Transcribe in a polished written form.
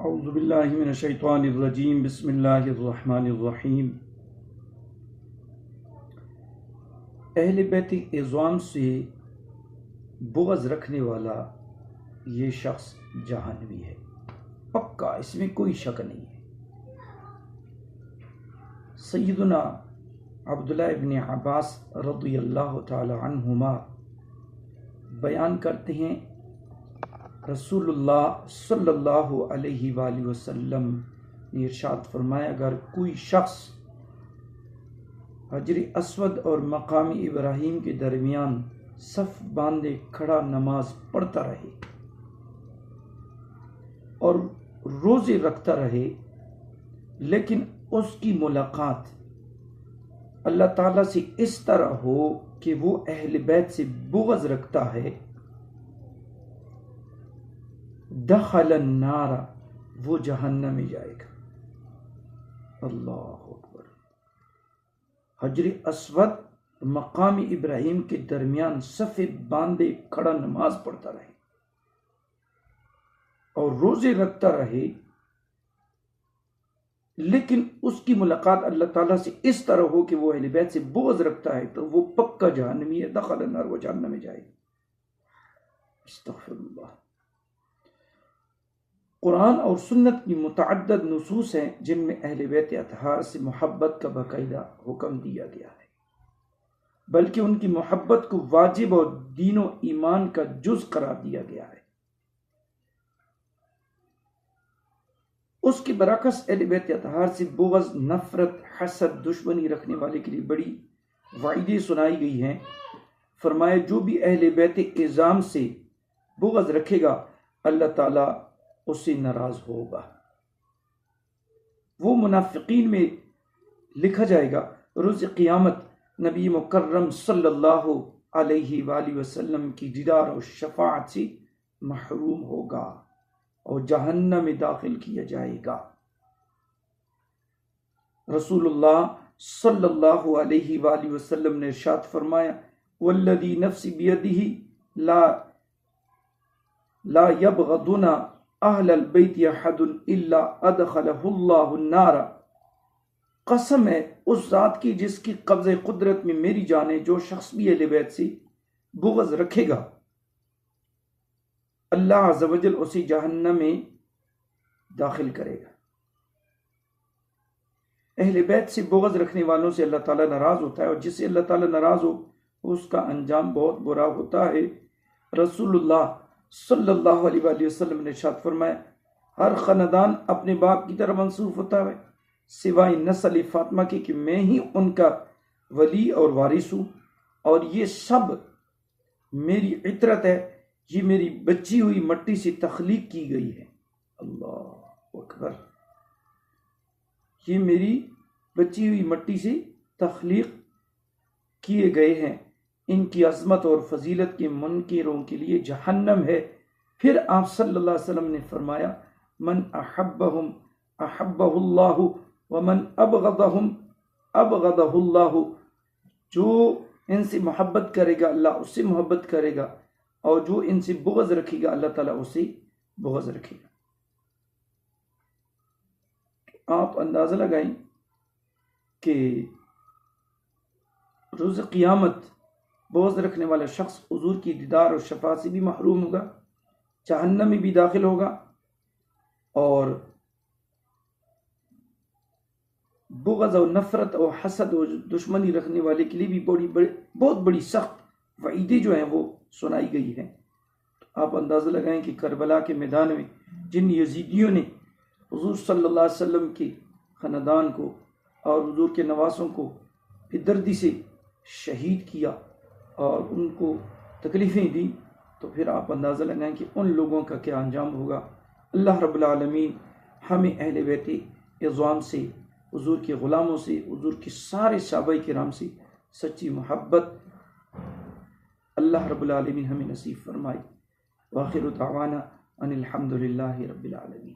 اعوذ باللہ من الشیطان الرجیم بسم اللہ الرحمن الرحیم۔ اہل بیت اعظام سے بغض رکھنے والا یہ شخص جہنمی ہے، پکا، اس میں کوئی شک نہیں ہے۔ سیدنا عبداللہ ابن عباس رضی اللہ تعالی عنہما بیان کرتے ہیں، رسول اللہ صلی اللہ علیہ وآلہ وسلم نے ارشاد فرمایا، اگر کوئی شخص حجر اسود اور مقام ابراہیم کے درمیان صف باندھے کھڑا نماز پڑھتا رہے اور روزے رکھتا رہے، لیکن اس کی ملاقات اللہ تعالیٰ سے اس طرح ہو کہ وہ اہل بیت سے بغض رکھتا ہے، دخل النار، وہ جہنم میں جائے گا۔ اللہ اکبر۔ حجر اسود مقام ابراہیم کے درمیان صف باندھے کھڑا نماز پڑھتا رہے اور روزے رکھتا رہے، لیکن اس کی ملاقات اللہ تعالیٰ سے اس طرح ہو کہ وہ اہل بیت سے بغض رکھتا ہے، تو وہ پکا جہنمی ہے، دخل النار، وہ جہنم میں جائے گا۔ استغفر اللہ۔ قرآن اور سنت کی متعدد نصوص ہیں جن میں اہل بیت اطہار سے محبت کا باقاعدہ حکم دیا گیا ہے، بلکہ ان کی محبت کو واجب اور دین و ایمان کا جز قرار دیا گیا ہے۔ اس کے برعکس اہل بیت اطہار سے بغض، نفرت، حسد، دشمنی رکھنے والے کے لیے بڑی وعیدیں سنائی گئی ہیں۔ فرمایا، جو بھی اہل بیت اعظام سے بغض رکھے گا اللہ تعالیٰ اس سے ناراض ہوگا، وہ منافقین میں لکھا جائے گا۔ روز قیامت نبی مکرم صلی اللہ علیہ وآلہ وسلم کی دیدار اور شفاعت سے محروم ہوگا اور جہنم میں داخل کیا جائے گا۔ رسول اللہ صلی اللہ علیہ وآلہ وسلم نے ارشاد فرمایا، والذی نفسی بیدہ لا یبغضنا اہل البیت احد الا ادخلہ اللہ النار، قسم ہے اس ذات کی جس کی قبضہ قدرت میں میری جان ہے، جو شخص بھی اہل بیت سے بغض رکھے گا اللہ عز و جل اسے جہنم میں داخل کرے گا۔ اہل بیت سے بغض رکھنے والوں سے اللہ تعالیٰ ناراض ہوتا ہے، اور جس سے اللہ تعالیٰ ناراض ہو اس کا انجام بہت برا ہوتا ہے۔ رسول اللہ صلی اللہ علیہ وآلہ وسلم نے ارشاد فرمایا، ہر خاندان اپنے باپ کی طرف منسوب ہوتا ہے سوائے نسل فاطمہ کی کہ میں ہی ان کا ولی اور وارث ہوں، اور یہ سب میری عطرت ہے، یہ میری بچی ہوئی مٹی سے تخلیق کی گئی ہے۔ اللہ اکبر۔ یہ میری بچی ہوئی مٹی سے تخلیق کیے گئے ہیں، ان کی عظمت اور فضیلت کے منکروں کے لیے جہنم ہے۔ پھر آپ صلی اللہ علیہ وسلم نے فرمایا، من احبہم احبہ اللہ ومن ابغضہم ابغضہ اللہ، جو ان سے محبت کرے گا اللہ اس سے محبت کرے گا، اور جو ان سے بغض رکھے گا اللہ تعالیٰ اسے بغض رکھے گا۔ آپ اندازہ لگائیں کہ روز قیامت بغض رکھنے والا شخص حضور کی دیدار اور شفاعت سے بھی محروم ہوگا، جہنم میں بھی داخل ہوگا، اور بغض اور نفرت اور حسد اور دشمنی رکھنے والے کے لیے بھی بہت بڑی سخت وعیدیں جو ہیں وہ سنائی گئی ہیں۔ آپ اندازہ لگائیں کہ کربلا کے میدان میں جن یزیدیوں نے حضور صلی اللہ علیہ وسلم کے خاندان کو اور حضور کے نواسوں کو بے-دردی سے شہید کیا اور ان کو تکلیفیں دی، تو پھر آپ اندازہ لگائیں کہ ان لوگوں کا کیا انجام ہوگا۔ اللہ رب العالمین ہمیں اہل بیت اعظام سے، حضور کے غلاموں سے، حضور کے سارے صحابہ کرام سے سچی محبت اللہ رب العالمین ہمیں نصیب فرمائے۔ وآخر دعوانا ان الحمد للہ رب العالمین۔